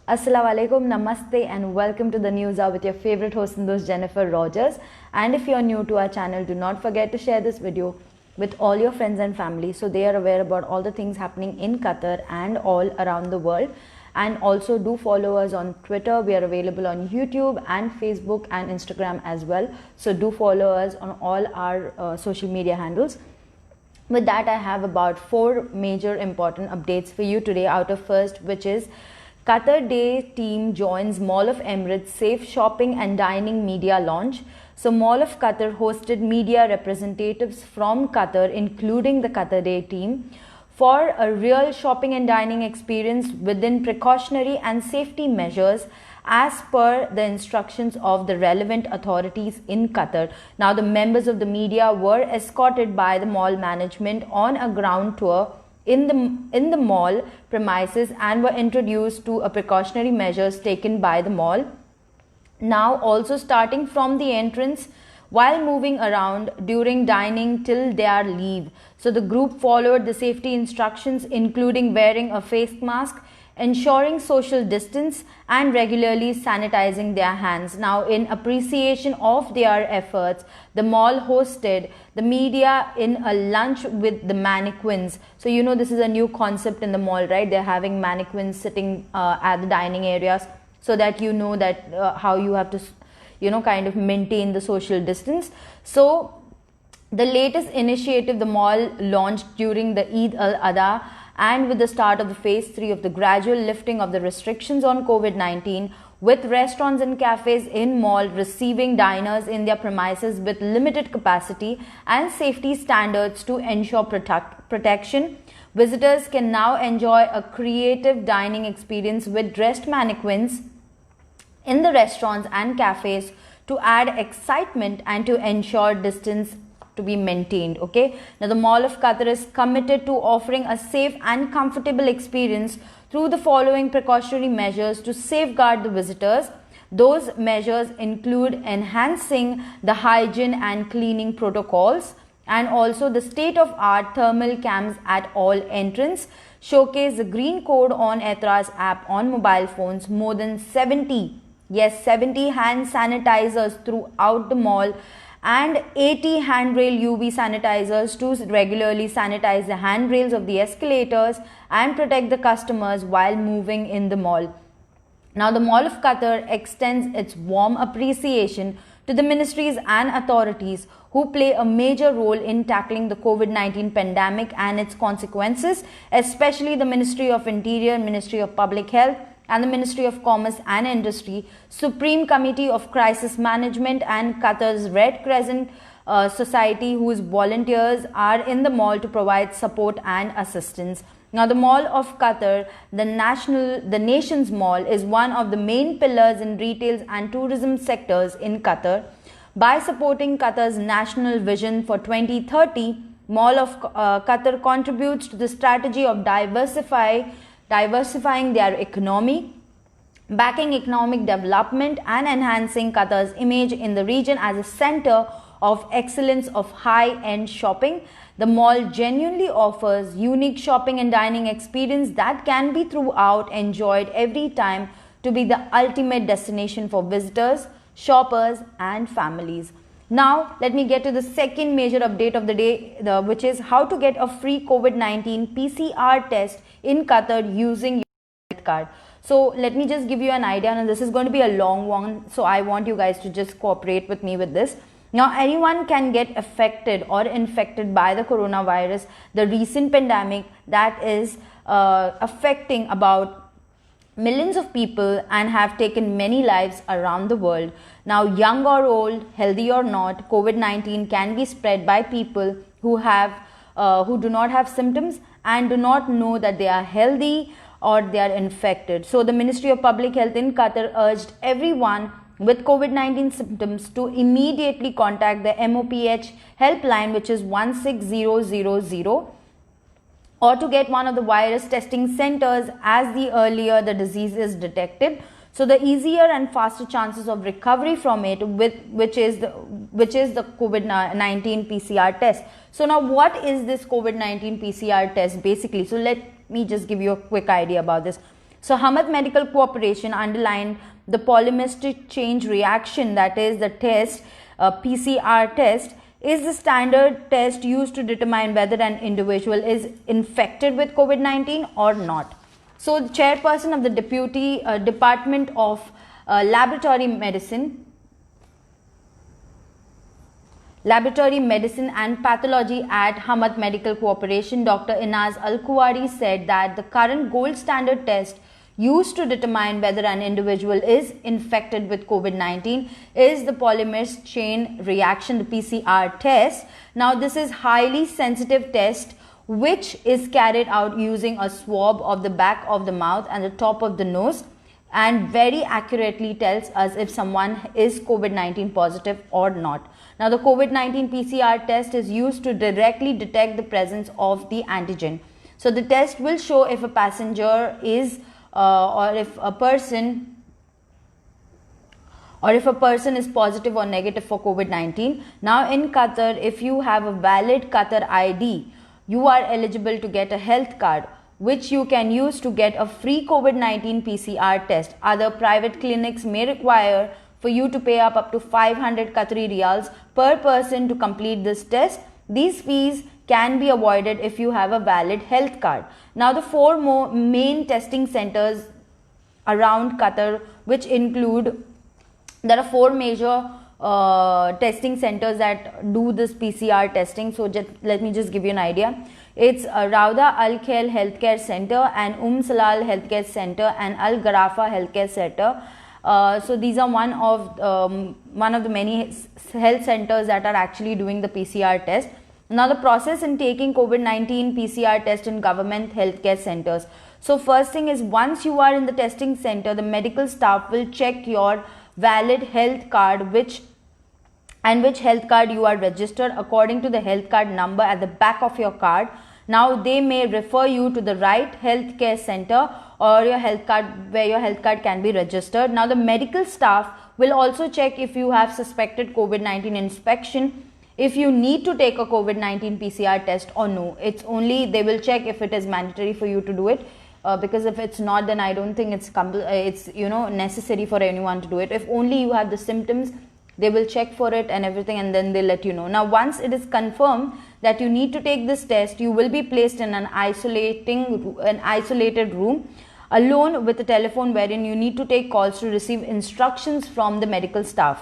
Assalamualaikum, namaste and welcome to the news hour with your favorite host and host Jennifer Rogers. And if you're new to our channel, do not forget to share this video with all your friends and family so they are aware about all the things happening in Qatar and all around the world. And also do follow us on Twitter. We are available on YouTube and Facebook and Instagram as well. So do follow us on all our social media handles. With that, I have about 4 major important updates for you today. Out of first, which is Qatar Day team joins Mall of Emirates Safe Shopping and Dining Media launch. So Mall of Qatar hosted media representatives from Qatar, including the Qatar Day team, for a real shopping and dining experience within precautionary and safety measures as per the instructions of the relevant authorities in Qatar. Now, the members of the media were escorted by the mall management on a ground tour in the mall premises and were introduced to a precautionary measures taken by the mall. Now, also starting from the entrance while moving around during dining till their leave. So the group followed the safety instructions, including wearing a face mask, ensuring social distance and regularly sanitizing their hands. Now, in appreciation of their efforts, the mall hosted the media in a lunch with the mannequins. So you know this is a new concept in the mall, right? They're having mannequins sitting at the dining areas so that you know that how you have to kind of maintain the social distance. So the latest initiative the mall launched during the Eid al-Adha and with the start of the phase 3 of the gradual lifting of the restrictions on COVID-19, with restaurants and cafes in mall receiving diners in their premises with limited capacity and safety standards to ensure protection. Visitors can now enjoy a creative dining experience with dressed mannequins in the restaurants and cafes to add excitement and to ensure distance to be maintained. Okay, now the Mall of Qatar is committed to offering a safe and comfortable experience through the following precautionary measures to safeguard the visitors. Those measures include enhancing the hygiene and cleaning protocols, and also the state-of-art thermal cams at all entrance, showcase the green code on Aetraz app on mobile phones, more than 70 hand sanitizers throughout the mall, and 80 handrail UV sanitizers to regularly sanitize the handrails of the escalators and protect the customers while moving in the mall. Now, the Mall of Qatar extends its warm appreciation to the ministries and authorities who play a major role in tackling the COVID-19 pandemic and its consequences, especially the Ministry of Interior, Ministry of Public Health, and the Ministry of Commerce and Industry, Supreme Committee of Crisis Management, and Qatar's Red Crescent Society, whose volunteers are in the mall to provide support and assistance. Now, the Mall of Qatar, the nation's mall, is one of the main pillars in retail and tourism sectors in Qatar. By supporting Qatar's national vision for 2030, Mall of Qatar contributes to the strategy of diversifying their economy, backing economic development, and enhancing Qatar's image in the region as a center of excellence of high-end shopping. The mall genuinely offers unique shopping and dining experience that can be throughout enjoyed every time to be the ultimate destination for visitors, shoppers, and families. Now, let me get to the second major update of the day, which is how to get a free COVID-19 PCR test in Qatar using your health card. So, let me just give you an idea, and this is going to be a long one, so I want you guys to just cooperate with me with this. Now, anyone can get affected or infected by the coronavirus, the recent pandemic that is affecting about millions of people and have taken many lives around the world. Now, young or old, healthy or not, COVID-19 can be spread by people who do not have symptoms and do not know that they are healthy or they are infected. So, the Ministry of Public Health in Qatar urged everyone with COVID-19 symptoms to immediately contact the MOPH helpline, which is 16000, or to get one of the virus testing centers as the earlier the disease is detected. So the easier and faster chances of recovery from it, which is the COVID-19 PCR test. So now what is this COVID-19 PCR test basically? So let me just give you a quick idea about this. So Hamad Medical Corporation underlined the polymerase chain reaction, that is the test, PCR test, is the standard test used to determine whether an individual is infected with COVID-19 or not. So the chairperson of the Deputy Department of Laboratory Medicine and Pathology at Hamad Medical Corporation, Dr. Inaz Al-Kuwari, said that the current gold standard test used to determine whether an individual is infected with COVID-19 is the polymerase chain reaction, the PCR test. Now, this is highly sensitive test which is carried out using a swab of the back of the mouth and the top of the nose, and very accurately tells us if someone is COVID-19 positive or not. Now, the COVID-19 PCR test is used to directly detect the presence of the antigen. So, the test will show if a passenger is or if a person is positive or negative for COVID-19. Now, in Qatar, if you have a valid Qatar ID, you are eligible to get a health card, which you can use to get a free COVID-19 PCR test. Other private clinics may require for you to pay up to 500 Qatari riyals per person to complete this test. These fees can be avoided if you have a valid health card. Now, the four main testing centers around Qatar, which include, there are four major testing centers that do this PCR testing. So let me just give you an idea. It's Rauda Al Khail Healthcare Center and Salal Healthcare Center and Al Gharafa Healthcare Center. So these are one of the many health centers that are actually doing the PCR test. Now, the process in taking COVID-19 PCR test in government healthcare centers. So first thing is, once you are in the testing center, the medical staff will check your valid health card, which health card you are registered according to the health card number at the back of your card. Now, they may refer you to the right healthcare center or your health card, where your health card can be registered. Now, the medical staff will also check if you have suspected COVID-19 inspection, if you need to take a COVID-19 PCR test or no. It's only, they will check if it is mandatory for you to do it, because if it's not, then I don't think it's necessary for anyone to do it. If only you have the symptoms, they will check for it and everything, and then they'll let you know. Now, once it is confirmed that you need to take this test, you will be placed in an isolated room alone with a telephone, wherein you need to take calls to receive instructions from the medical staff.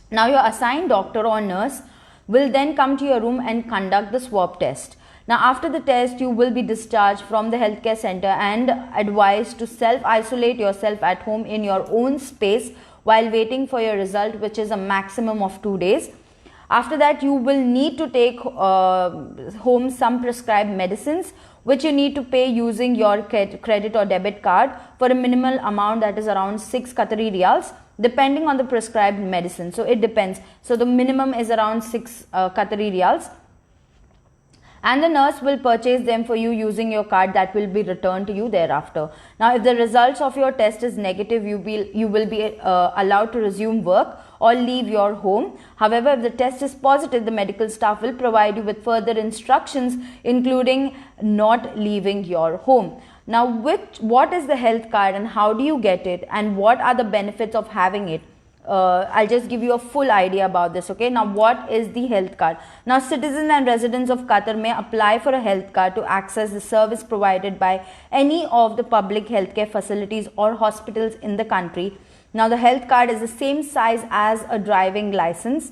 Now, your assigned doctor or nurse will then come to your room and conduct the swab test. Now, after the test, you will be discharged from the healthcare center and advised to self-isolate yourself at home in your own space while waiting for your result, which is a maximum of 2 days. After that, you will need to take home some prescribed medicines, which you need to pay using your credit or debit card for a minimal amount, that is around 6 Qatari riyals, depending on the prescribed medicine. So it depends. So the minimum is around 6 Qatari riyals, and the nurse will purchase them for you using your card that will be returned to you thereafter. Now, if the results of your test is negative, you will be allowed to resume work or leave your home. However, if the test is positive, the medical staff will provide you with further instructions, including not leaving your home. Now, what is the health card and how do you get it, and what are the benefits of having it? I'll just give you a full idea about this. Okay, now what is the health card? Now, citizens and residents of Qatar may apply for a health card to access the service provided by any of the public healthcare facilities or hospitals in the country. Now, the health card is the same size as a driving license.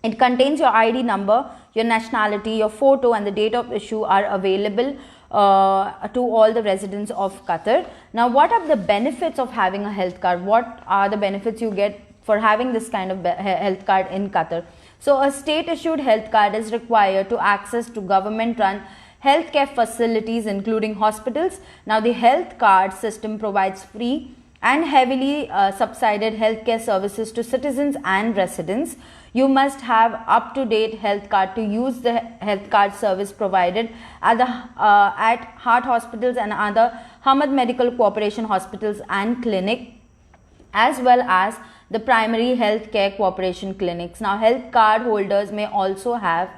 It contains your ID number, your nationality, your photo, and the date of issue are available to all the residents of Qatar. Now, what are the benefits of having a health card? What are the benefits you get for having this kind of health card in Qatar? So, a state issued health card is required to access to government run healthcare facilities, including hospitals. Now, the health card system provides free and heavily subsidized healthcare services to citizens and residents. You must have up-to-date health card to use the health card service provided at heart hospitals and other Hamad Medical Corporation hospitals and clinic, as well as the primary health care corporation clinics. Now, health card holders may also have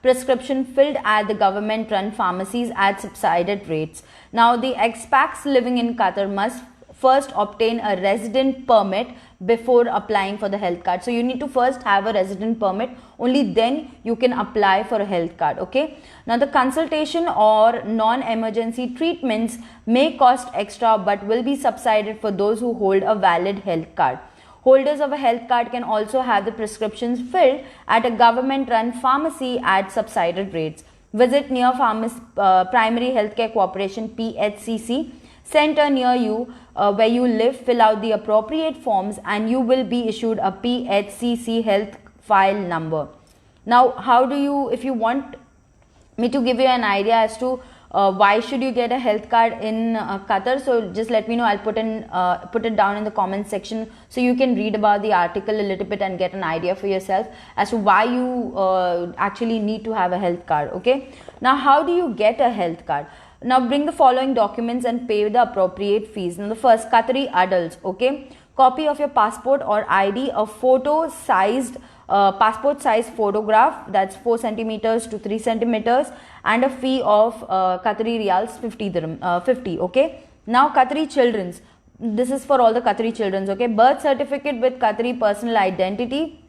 prescription filled at the government run pharmacies at subsidized rates. Now the expats living in Qatar must first obtain a resident permit before applying for the health card. So you need to first have a resident permit, only then you can apply for a health card. Okay, now the consultation or non-emergency treatments may cost extra but will be subsidized for those who hold a valid health card. Holders of a health card can also have the prescriptions filled at a government run pharmacy at subsidized rates. Visit near Primary Healthcare Corporation PHCC center near you where you live, fill out the appropriate forms and you will be issued a PHCC health file number. Now, how do you, if you want me to give you an idea as to why should you get a health card in Qatar, so just let me know. I'll put it down in the comment section so you can read about the article a little bit and get an idea for yourself as to why you actually need to have a health card. Okay, now how do you get a health card? Now bring the following documents and pay the appropriate fees. Now the first, Qatari adults, okay, copy of your passport or ID, a photo sized passport size photograph, that's 4 centimeters to 3 centimeters, and a fee of Qatari riyals 50. Okay, now Qatari children's, this is for all the Qatari children's. Okay, birth certificate with Qatari personal identity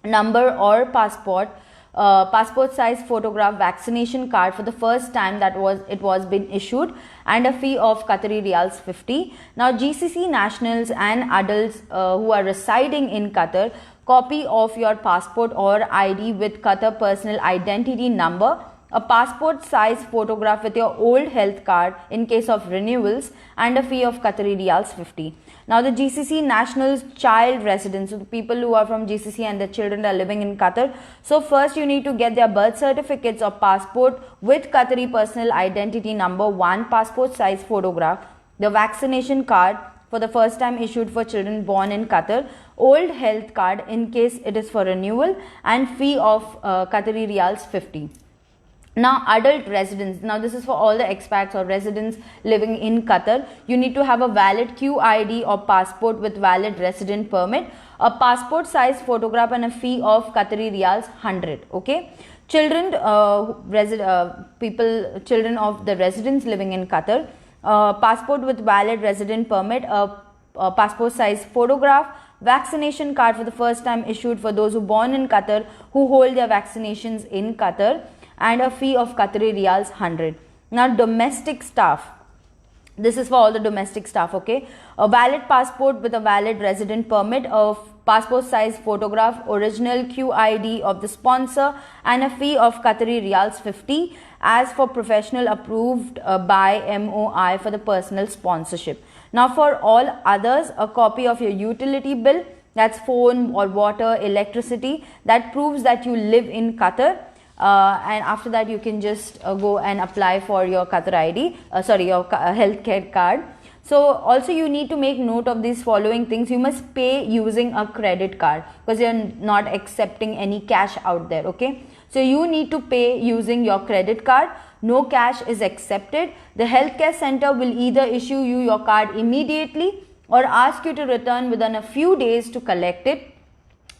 number or passport, passport size photograph, vaccination card for the first time that it was been issued, and a fee of Qatari riyals 50. Now GCC nationals and adults who are residing in Qatar, copy of your passport or ID with Qatar personal identity number, a passport size photograph with your old health card in case of renewals, and a fee of Qatari riyals 50. Now the GCC nationals child residents, so the people who are from GCC and their children are living in Qatar. So first you need to get their birth certificates or passport with Qatari personal identity number, 1 passport size photograph, the vaccination card for the first time issued for children born in Qatar, old health card in case it is for renewal, and fee of Qatari riyals 50. Now adult residents, now this is for all the expats or residents living in Qatar. You need to have a valid QID or passport with valid resident permit, a passport size photograph, and a fee of Qatari riyals 100. Okay, children children of the residents living in Qatar, passport with valid resident permit, a passport size photograph, vaccination card for the first time issued for those who born in Qatar who hold their vaccinations in Qatar, and a fee of Qatari riyals 100. Now domestic staff, this is for all the domestic staff. Okay, a valid passport with a valid resident permit, of passport size photograph, original QID of the sponsor, and a fee of Qatari riyals 50. As for professional, approved by MOI for the personal sponsorship. Now for all others, a copy of your utility bill, that's phone or water, electricity, that proves that you live in Qatar. And after that you can just go and apply for your Qatar ID, your healthcare card. So also you need to make note of these following things. You must pay using a credit card because you're not accepting any cash out there. Okay, so you need to pay using your credit card. No cash is accepted. The healthcare center will either issue you your card immediately or ask you to return within a few days to collect it.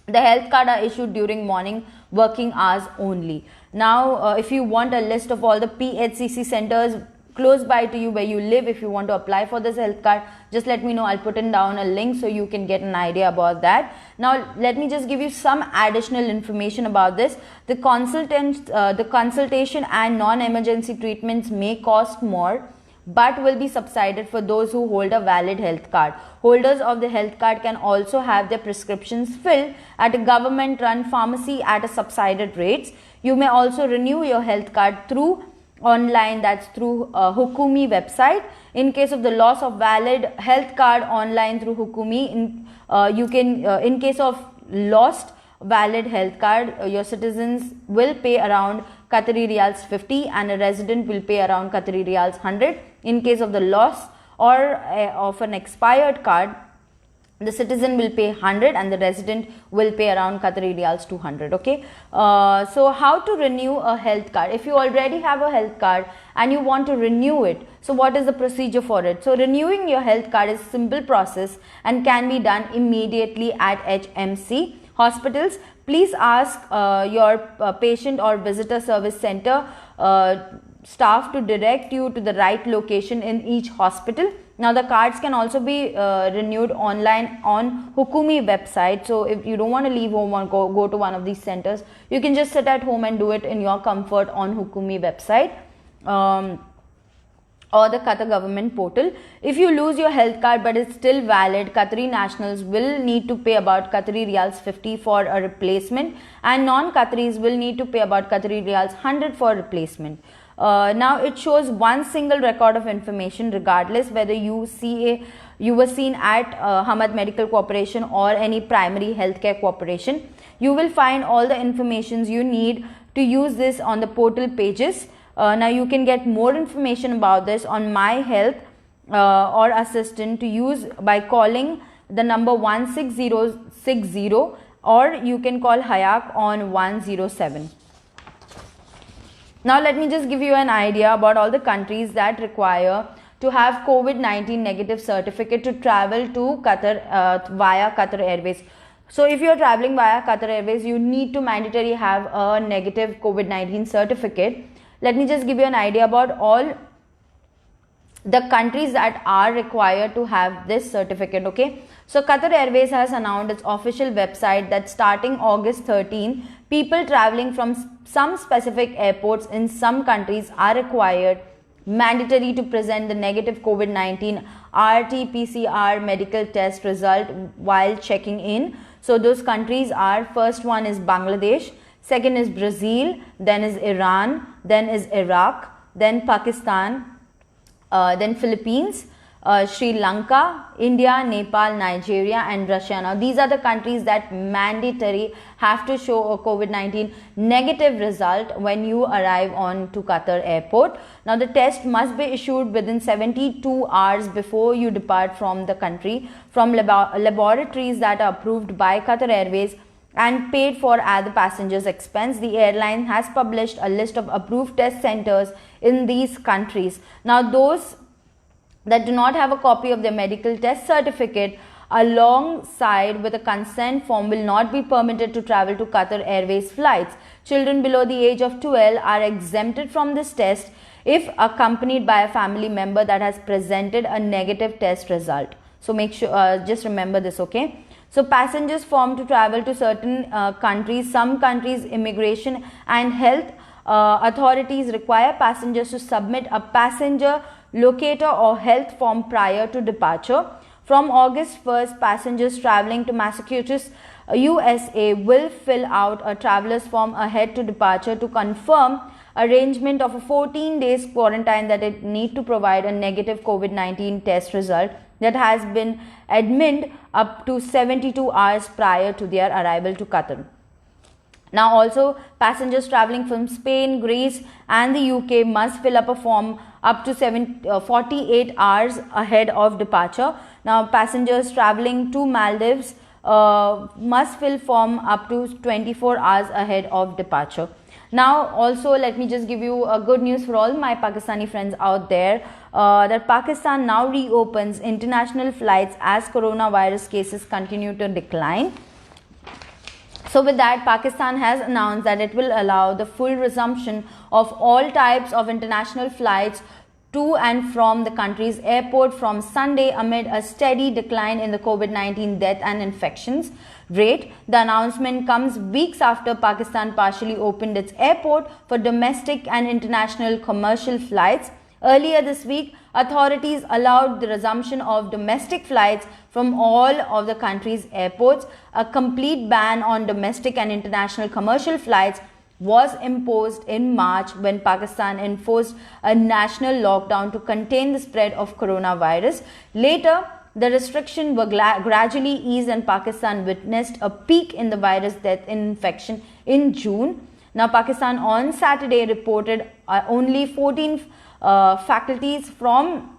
The health card are issued during morning working hours only. Now, if you want a list of all the PHCC centers close by to you where you live, if you want to apply for this health card, just let me know. I'll put in down a link so you can get an idea about that. Now, let me just give you some additional information about this. The consultation and non-emergency treatments may cost more, but will be subsidized for those who hold a valid health card. Holders of the health card can also have their prescriptions filled at a government-run pharmacy at a subsidized rates. You may also renew your health card through online, that's through Hukumi website. In case of the loss of valid health card online through Hukumi, in case of lost valid health card, your citizens will pay around Qatari riyals 50 and a resident will pay around Qatari riyals 100. In case of the loss or of an expired card, the citizen will pay 100 and the resident will pay around Qatari riyals 200. Okay, so how to renew a health card? If you already have a health card and you want to renew it, so what is the procedure for it? So renewing your health card is a simple process and can be done immediately at HMC hospitals, please ask your patient or visitor service center staff to direct you to the right location in each hospital. Now the cards can also be renewed online on Hukumi website. So if you don't want to leave home or go to one of these centers, you can just sit at home and do it in your comfort on Hukumi website. Or the Qatar government portal. If you lose your health card but it's still valid, Qatari nationals will need to pay about Qatari riyals 50 for a replacement, and non-Qataris will need to pay about Qatari riyals 100 for replacement. Now it shows one single record of information regardless whether you were seen at Hamad Medical Corporation or any primary healthcare corporation. You will find all the informations you need to use this on the portal pages. Now you can get more information about this on My Health or Assistant to use by calling the number 16060, or you can call Hayak on 107. Now let me just give you an idea about all the countries that require to have COVID-19 negative certificate to travel to Qatar via Qatar Airways. So if you are traveling via Qatar Airways, you need to mandatorily have a negative COVID-19 certificate. Let me just give you an idea about all the countries that are required to have this certificate. Okay, so Qatar Airways has announced its official website that starting August 13, people traveling from some specific airports in some countries are required mandatory to present the negative COVID-19 RT-PCR medical test result while checking in. So those countries are, first one is Bangladesh, second is Brazil, then is Iran, then is Iraq, then Pakistan, then Philippines, Sri Lanka, India, Nepal, Nigeria and Russia. Now these are the countries that mandatory have to show a COVID-19 negative result when you arrive on to Qatar airport. Now the test must be issued within 72 hours before you depart from the country from laboratories that are approved by Qatar Airways and paid for at the passenger's expense. The airline has published a list of approved test centers in these countries. Now those that do not have a copy of their medical test certificate alongside with a consent form will not be permitted to travel to Qatar Airways flights. Children below the age of 12 are exempted from this test if accompanied by a family member that has presented a negative test result. So make sure, just remember this, okay? So passengers form to travel to certain countries. Some countries' immigration and health authorities require passengers to submit a passenger locator or health form prior to departure. From August 1st, passengers traveling to Massachusetts, USA will fill out a traveler's form ahead to departure to confirm arrangement of a 14 days quarantine that it need to provide a negative COVID-19 test result that has been admitted up to 72 hours prior to their arrival to Qatar. Now also passengers traveling from Spain, Greece and the UK must fill up a form up to 48 hours ahead of departure. Now passengers traveling to Maldives must fill form up to 24 hours ahead of departure. Now also let me just give you a good news for all my Pakistani friends out there that Pakistan now reopens international flights as coronavirus cases continue to decline. So with that, Pakistan has announced that it will allow the full resumption of all types of international flights to and from the country's airport from Sunday amid a steady decline in the COVID-19 death and infections rate. The announcement comes weeks after Pakistan partially opened its airport for domestic and international commercial flights. Earlier this week, authorities allowed the resumption of domestic flights from all of the country's airports. A complete ban on domestic and international commercial flights was imposed in March when Pakistan enforced a national lockdown to contain the spread of coronavirus. Later, the restrictions were gradually eased and Pakistan witnessed a peak in the virus death infection in June. Now, Pakistan on Saturday reported only 14 faculties from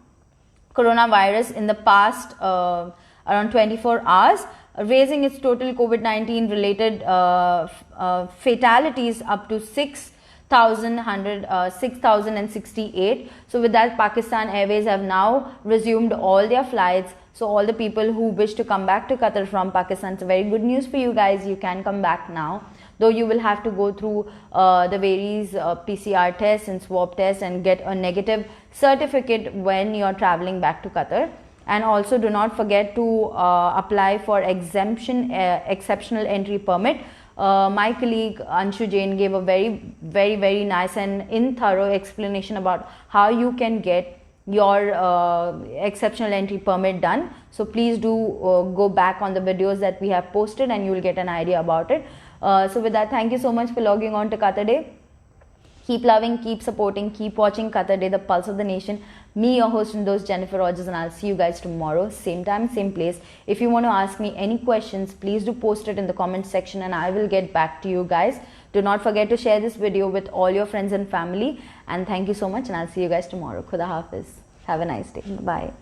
coronavirus in the past around 24 hours, raising its total COVID-19 related fatalities up to 6 6,068. So with that, Pakistan Airways have now resumed all their flights. So all the people who wish to come back to Qatar from Pakistan, it's very good news for you guys. You can come back now, though you will have to go through the various PCR tests and swab tests and get a negative certificate when you're traveling back to Qatar. And also do not forget to apply for exceptional entry permit. My colleague Anshu Jain gave a very nice and thorough explanation about how you can get your exceptional entry permit done. So please do go back on the videos that we have posted and you will get an idea about it. So with that, thank you so much for logging on to Qatar Day. Keep loving, keep supporting, keep watching Qatar Day, the pulse of the nation. Me, your host and host, Jennifer Rogers, and I'll see you guys tomorrow, same time, same place. If you want to ask me any questions, please do post it in the comment section and I will get back to you guys. Do not forget to share this video with all your friends and family. And thank you so much, and I'll see you guys tomorrow. Khuda Hafiz. Have a nice day. Bye.